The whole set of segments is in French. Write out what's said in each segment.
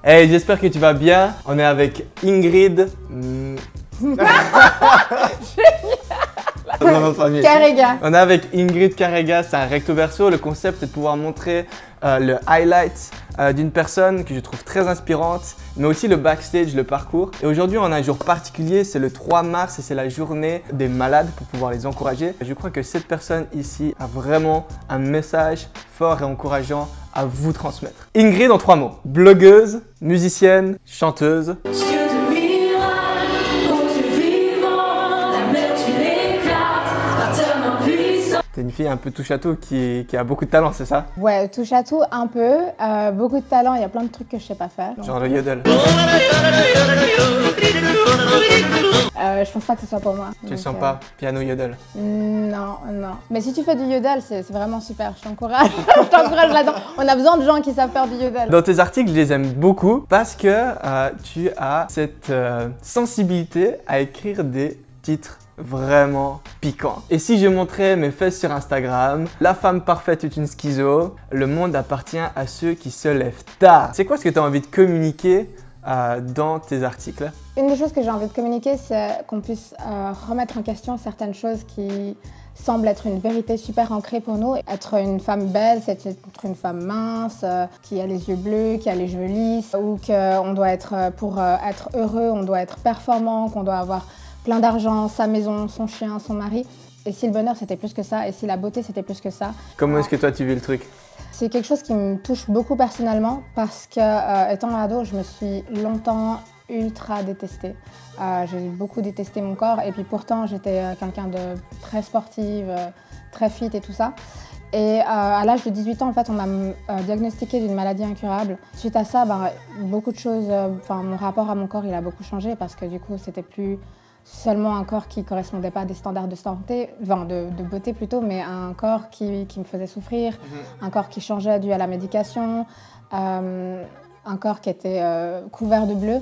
Hey, j'espère que tu vas bien. On est avec Ingrid. Carrega. On est avec Ingrid Carrega, c'est un recto verso. Le concept est de pouvoir montrer le highlight d'une personne que je trouve très inspirante, mais aussi le backstage, le parcours. Et aujourd'hui, on a un jour particulier, c'est le 3 mars et c'est la journée des malades pour pouvoir les encourager. Je crois que cette personne ici a vraiment un message fort et encourageant à vous transmettre. Ingrid en 3 mots. Blogueuse, musicienne, chanteuse. T'es une fille un peu touche à tout qui a beaucoup de talent, c'est ça? Ouais, touche à tout un peu, beaucoup de talent, il y a plein de trucs que je sais pas faire. Genre le yodel. Je pense pas que ce soit pour moi. Tu le sens pas? Piano yodel? Non, non. Mais si tu fais du yodel, c'est vraiment super, je t'encourage. Je t'encourage là-dedans. On a besoin de gens qui savent faire du yodel. Dans tes articles, je les aime beaucoup parce que tu as cette sensibilité à écrire des titres vraiment piquant. Et si je montrais mes fesses sur Instagram, la femme parfaite est une schizo, le monde appartient à ceux qui se lèvent tard. C'est quoi ce que tu as envie de communiquer dans tes articles? Une des choses que j'ai envie de communiquer, c'est qu'on puisse remettre en question certaines choses qui semblent être une vérité super ancrée pour nous. Être une femme belle, c'est être une femme mince, qui a les yeux bleus, qui a les cheveux lisses, ou qu'on doit être, pour être heureux, on doit être performant, qu'on doit avoir plein d'argent, sa maison, son chien, son mari. Et si le bonheur c'était plus que ça, et si la beauté c'était plus que ça. Comment est-ce que toi tu vis le truc? C'est quelque chose qui me touche beaucoup personnellement parce que étant ado, je me suis longtemps ultra détestée. J'ai beaucoup détesté mon corps et puis pourtant j'étais quelqu'un de très sportive, très fit et tout ça. Et à l'âge de 18 ans, en fait, on m'a diagnostiqué d'une maladie incurable. Suite à ça, beaucoup de choses, mon rapport à mon corps, il a beaucoup changé parce que du coup, c'était plus seulement un corps qui ne correspondait pas à des standards de santé, de beauté plutôt, mais un corps qui me faisait souffrir, un corps qui changeait dû à la médication, un corps qui était couvert de bleu.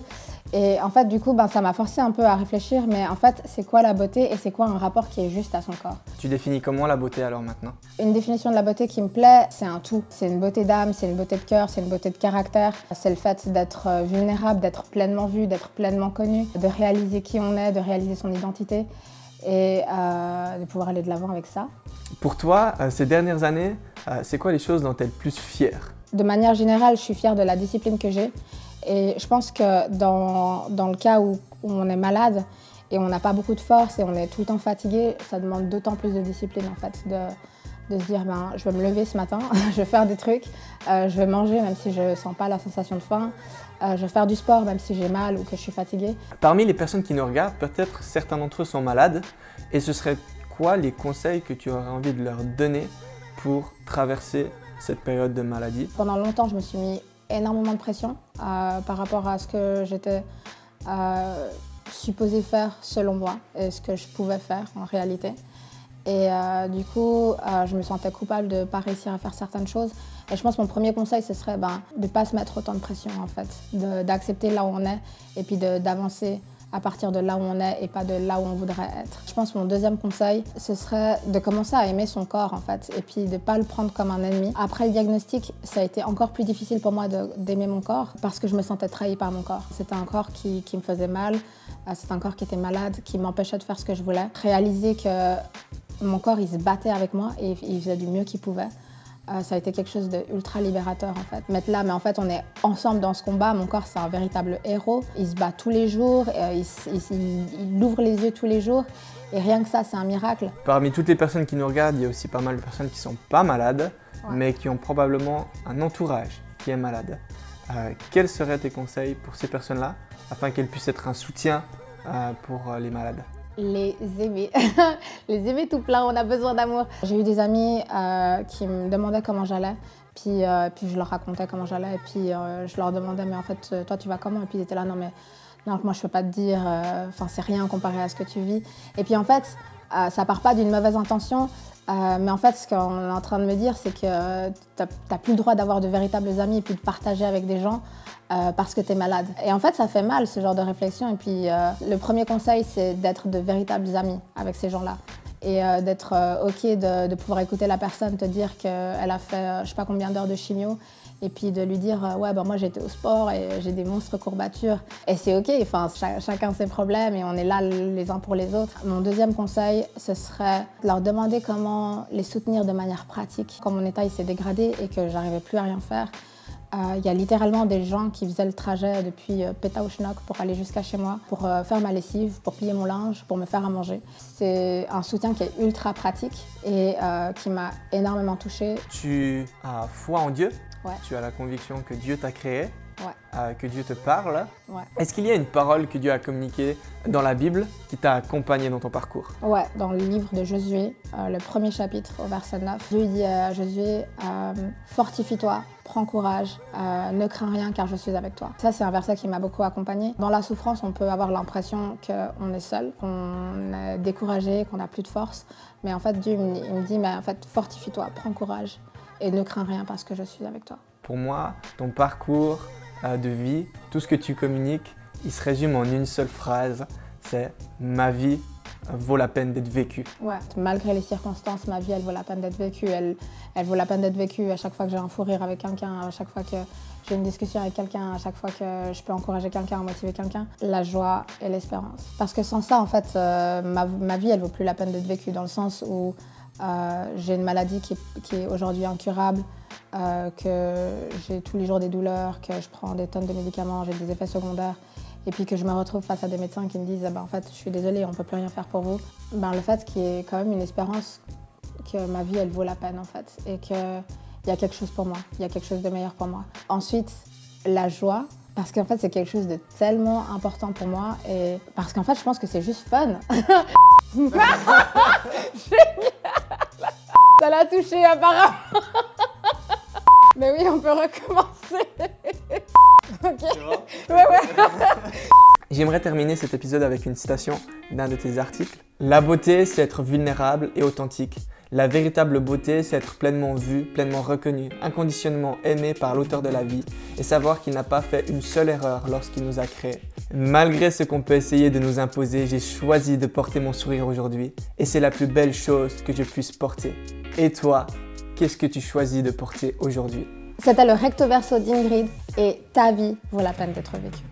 Et en fait, du coup, ça m'a forcé un peu à réfléchir, mais en fait, c'est quoi la beauté et c'est quoi un rapport qui est juste à son corps? Tu définis comment la beauté alors maintenant? Une définition de la beauté qui me plaît, c'est un tout. C'est une beauté d'âme, c'est une beauté de cœur, c'est une beauté de caractère. C'est le fait d'être vulnérable, d'être pleinement vu, d'être pleinement connu, de réaliser qui on est, de réaliser son identité et de pouvoir aller de l'avant avec ça. Pour toi, ces dernières années, c'est quoi les choses dont tu es le plus fière? De manière générale, je suis fière de la discipline que j'ai. Et je pense que dans le cas où on est malade et on n'a pas beaucoup de force et on est tout le temps fatigué, ça demande d'autant plus de discipline en fait, de se dire je vais me lever ce matin, je vais faire des trucs, je vais manger même si je ne sens pas la sensation de faim, je vais faire du sport même si j'ai mal ou que je suis fatiguée. Parmi les personnes qui nous regardent, peut-être certains d'entre eux sont malades et ce serait quoi les conseils que tu aurais envie de leur donner pour traverser cette période de maladie? Pendant longtemps, je me suis mis énormément de pression par rapport à ce que j'étais supposée faire selon moi et ce que je pouvais faire en réalité. Et du coup, je me sentais coupable de ne pas réussir à faire certaines choses. Et je pense que mon premier conseil, ce serait de ne pas se mettre autant de pression en fait, d'accepter là où on est et puis d'avancer à partir de là où on est et pas de là où on voudrait être. Je pense que mon deuxième conseil, ce serait de commencer à aimer son corps en fait et puis de ne pas le prendre comme un ennemi. Après le diagnostic, ça a été encore plus difficile pour moi d'aimer mon corps parce que je me sentais trahie par mon corps. C'était un corps qui me faisait mal, c'était un corps qui était malade, qui m'empêchait de faire ce que je voulais. Réaliser que mon corps, il se battait avec moi et il faisait du mieux qu'il pouvait. Ça a été quelque chose d'ultra libérateur en fait. Mais en fait, on est ensemble dans ce combat. Mon corps, c'est un véritable héros. Il se bat tous les jours, il ouvre les yeux tous les jours. Et rien que ça, c'est un miracle. Parmi toutes les personnes qui nous regardent, il y a aussi pas mal de personnes qui ne sont pas malades, mais qui ont probablement un entourage qui est malade. Quels seraient tes conseils pour ces personnes-là, afin qu'elles puissent être un soutien pour les malades? Les aimer. Les aimer tout plein, on a besoin d'amour. J'ai eu des amis qui me demandaient comment j'allais, puis je leur racontais comment j'allais, et puis je leur demandais, mais en fait, toi tu vas comment? Et puis ils étaient là, non, moi je peux pas te dire, c'est rien comparé à ce que tu vis. Et puis en fait, ça part pas d'une mauvaise intention, mais en fait, ce qu'on est en train de me dire, c'est que t'as plus le droit d'avoir de véritables amis et puis de partager avec des gens parce que tu es malade. Et en fait, ça fait mal, ce genre de réflexion. Et puis, le premier conseil, c'est d'être de véritables amis avec ces gens-là. Et d'être OK de pouvoir écouter la personne te dire qu'elle a fait je sais pas combien d'heures de chimio et puis de lui dire ouais bah moi j'étais au sport et j'ai des monstres courbatures et c'est ok, enfin chacun ses problèmes et on est là les uns pour les autres. Mon deuxième conseil ce serait de leur demander comment les soutenir de manière pratique. Quand mon état il s'est dégradé et que j'arrivais plus à rien faire, il y a littéralement des gens qui faisaient le trajet depuis Pétaouchnok pour aller jusqu'à chez moi, pour faire ma lessive, pour plier mon linge, pour me faire à manger. C'est un soutien qui est ultra pratique et qui m'a énormément touchée. Tu as foi en Dieu, Ouais. tu as la conviction que Dieu t'a créé, Ouais. que Dieu te parle. Ouais. Est-ce qu'il y a une parole que Dieu a communiquée dans la Bible qui t'a accompagné dans ton parcours? Ouais, dans le livre de Josué, le premier chapitre au verset 9, Dieu dit à Josué fortifie-toi, prends courage, ne crains rien car je suis avec toi. Ça, c'est un verset qui m'a beaucoup accompagnée. Dans la souffrance, on peut avoir l'impression qu'on est seul, qu'on est découragé, qu'on n'a plus de force. Mais en fait, Dieu il me dit mais en fait, fortifie-toi, prends courage et ne crains rien parce que je suis avec toi. Pour moi, ton parcours de vie, tout ce que tu communiques, il se résume en une seule phrase, c'est « ma vie vaut la peine d'être vécue ». Ouais, malgré les circonstances, ma vie, elle vaut la peine d'être vécue. Elle vaut la peine d'être vécue à chaque fois que j'ai un fou rire avec quelqu'un, à chaque fois que j'ai une discussion avec quelqu'un, à chaque fois que je peux encourager quelqu'un, motiver quelqu'un. La joie et l'espérance. Parce que sans ça, en fait, ma vie, elle vaut plus la peine d'être vécue dans le sens où j'ai une maladie qui est aujourd'hui incurable, que j'ai tous les jours des douleurs, que je prends des tonnes de médicaments, j'ai des effets secondaires, et puis que je me retrouve face à des médecins qui me disent en fait, je suis désolée, on ne peut plus rien faire pour vous. Le fait qu'il y ait quand même une espérance que ma vie, elle vaut la peine en fait, et qu'il y a quelque chose pour moi, il y a quelque chose de meilleur pour moi. Ensuite, la joie, parce qu'en fait, c'est quelque chose de tellement important pour moi, et parce qu'en fait, je pense que c'est juste fun. Ça l'a touché apparemment. Mais oui, on peut recommencer. Ok. Ouais. J'aimerais terminer cet épisode avec une citation d'un de tes articles. « La beauté, c'est être vulnérable et authentique. La véritable beauté, c'est être pleinement vu, pleinement reconnu, inconditionnellement aimé par l'auteur de la vie et savoir qu'il n'a pas fait une seule erreur lorsqu'il nous a créés. Malgré ce qu'on peut essayer de nous imposer, j'ai choisi de porter mon sourire aujourd'hui et c'est la plus belle chose que je puisse porter. Et toi, qu'est-ce que tu choisis de porter aujourd'hui ?» C'était le recto verso d'Ingrid et ta vie vaut la peine d'être vécue.